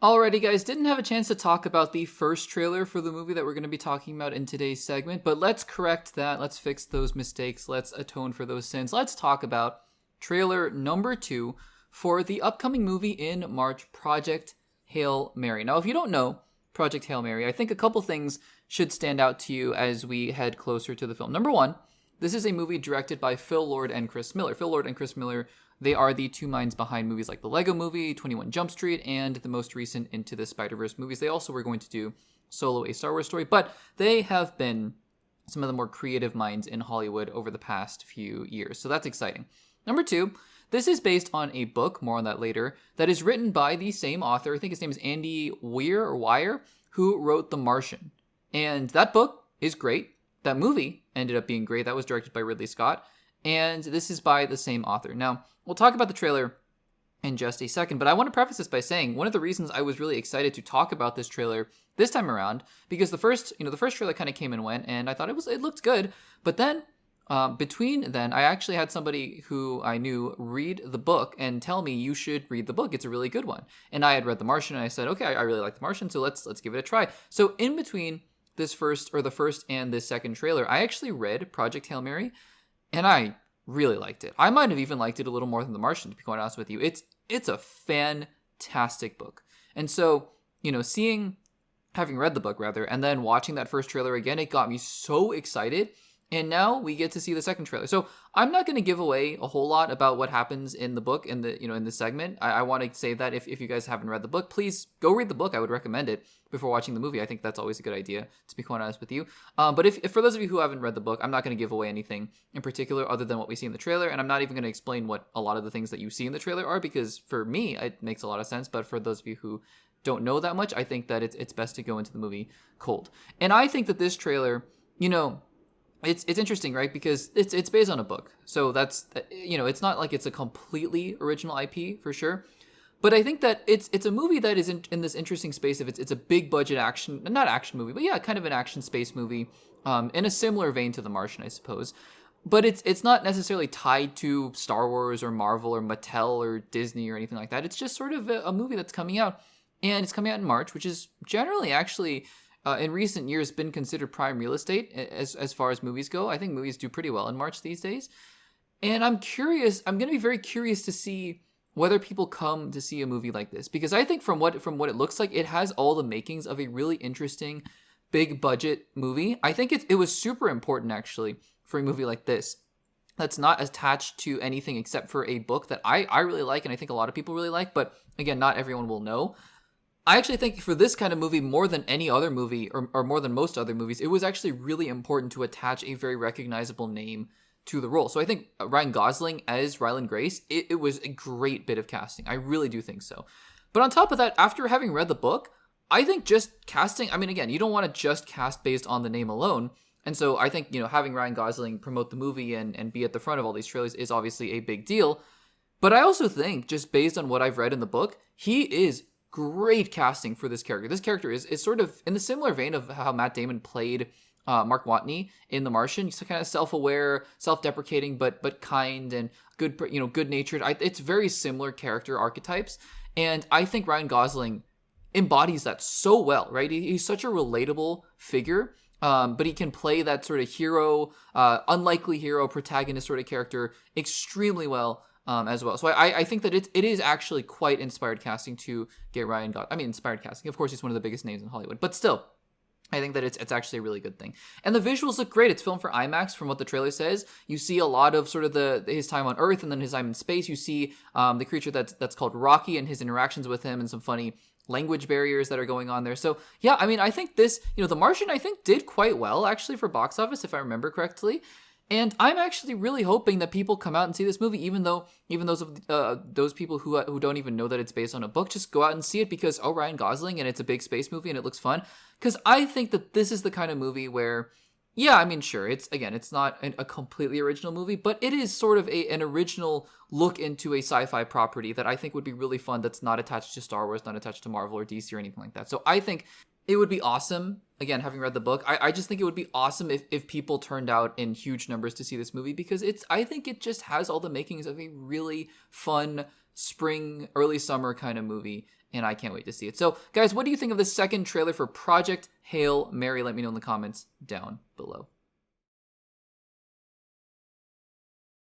Alrighty, guys, didn't have a chance to talk about the first trailer for the movie that we're going to be talking about in today's segment, but let's correct that. Let's fix those mistakes. Let's atone for those sins. Let's talk about trailer number 2 for the upcoming movie in March, Project Hail Mary. Now, if you don't know Project Hail Mary, I think a couple things should stand out to you as we head closer to the film. Number 1, this is a movie directed by Phil Lord and Chris Miller. Phil Lord and Chris Miller, they are the two minds behind movies like the Lego Movie, 21 Jump Street, and the most recent Into the Spider-Verse movies. They also were going to do Solo, a Star Wars story, but they have been some of the more creative minds in Hollywood over the past few years, so that's exciting. Number 2, this is based on a book, more on that later, that is written by the same author. I think his name is Andy Weir, who wrote The Martian. And that book is great. That movie ended up being great. That was directed by Ridley Scott. And this is by the same author. Now, we'll talk about the trailer in just a second, but I want to preface this by saying one of the reasons I was really excited to talk about this trailer this time around, because the first trailer kind of came and went, and I thought it looked good, but then between then, I actually had somebody who I knew read the book and tell me, you should read the book. It's a really good one. And I had read The Martian, and I said, okay, I really like The Martian, so let's give it a try. So in between the first and this second trailer, I actually read Project Hail Mary, and I really liked it. I might have even liked it a little more than The Martian, to be quite honest with you. It's a fantastic book. And so, having read the book rather, and then watching that first trailer again, it got me so excited. And now we get to see the second trailer. So I'm not going to give away a whole lot about what happens in the book in the segment. I want to say that if you guys haven't read the book, please go read the book. I would recommend it before watching the movie. I think that's always a good idea, to be quite honest with you. But if for those of you who haven't read the book, I'm not going to give away anything in particular other than what we see in the trailer. And I'm not even going to explain what a lot of the things that you see in the trailer are, because for me, it makes a lot of sense. But for those of you who don't know that much, I think that it's best to go into the movie cold. And I think that this trailer, it's interesting, right? Because it's based on a book. So that's, it's not like it's a completely original IP for sure. But I think that it's a movie that is in this interesting space of it's a big budget action, not action movie, but yeah, kind of an action space movie, in a similar vein to The Martian, I suppose. But it's not necessarily tied to Star Wars or Marvel or Mattel or Disney or anything like that. It's just sort of a movie that's coming out, and it's coming out in March, which is generally actually, in recent years, been considered prime real estate as far as movies go. I think movies do pretty well in March these days. And I'm going to be very curious to see whether people come to see a movie like this. Because I think from what it looks like, it has all the makings of a really interesting, big budget movie. I think it was super important, actually, for a movie like this that's not attached to anything except for a book that I really like, and I think a lot of people really like. But again, not everyone will know. I actually think for this kind of movie, more than any other movie, or more than most other movies, it was actually really important to attach a very recognizable name to the role. So I think Ryan Gosling as Ryland Grace, it was a great bit of casting. I really do think so. But on top of that, after having read the book, I think just casting, again, you don't want to just cast based on the name alone. And so I think, having Ryan Gosling promote the movie and be at the front of all these trailers is obviously a big deal. But I also think, just based on what I've read in the book, he is great casting for this character. This character is sort of in the similar vein of how Matt Damon played Mark Watney in The Martian. He's kind of self-aware, self-deprecating, but kind and good, good-natured. It's very similar character archetypes, and I think Ryan Gosling embodies that so well, right? He's such a relatable figure, but he can play that sort of hero, unlikely hero, protagonist sort of character extremely well. As well. So I think that it is actually quite inspired casting to get Ryan Gosling. Inspired casting. Of course, he's one of the biggest names in Hollywood. But still, I think that it's actually a really good thing. And the visuals look great. It's filmed for IMAX from what the trailer says. You see a lot of sort of his time on Earth and then his time in space. You see the creature that's called Rocky and his interactions with him and some funny language barriers that are going on there. So yeah, I think this, The Martian, I think did quite well actually for box office, if I remember correctly. And I'm actually really hoping that people come out and see this movie, even those people who don't even know that it's based on a book, just go out and see it because, Ryan Gosling, and it's a big space movie and it looks fun. Because I think that this is the kind of movie where, yeah, sure, it's not a completely original movie, but it is sort of an original look into a sci-fi property that I think would be really fun that's not attached to Star Wars, not attached to Marvel or DC or anything like that. So I think it would be awesome, again, having read the book, I just think it would be awesome if people turned out in huge numbers to see this movie, because I think it just has all the makings of a really fun spring, early summer kind of movie. and I can't wait to see it. So, guys, what do you think of the second trailer for Project Hail Mary? Let me know in the comments down below.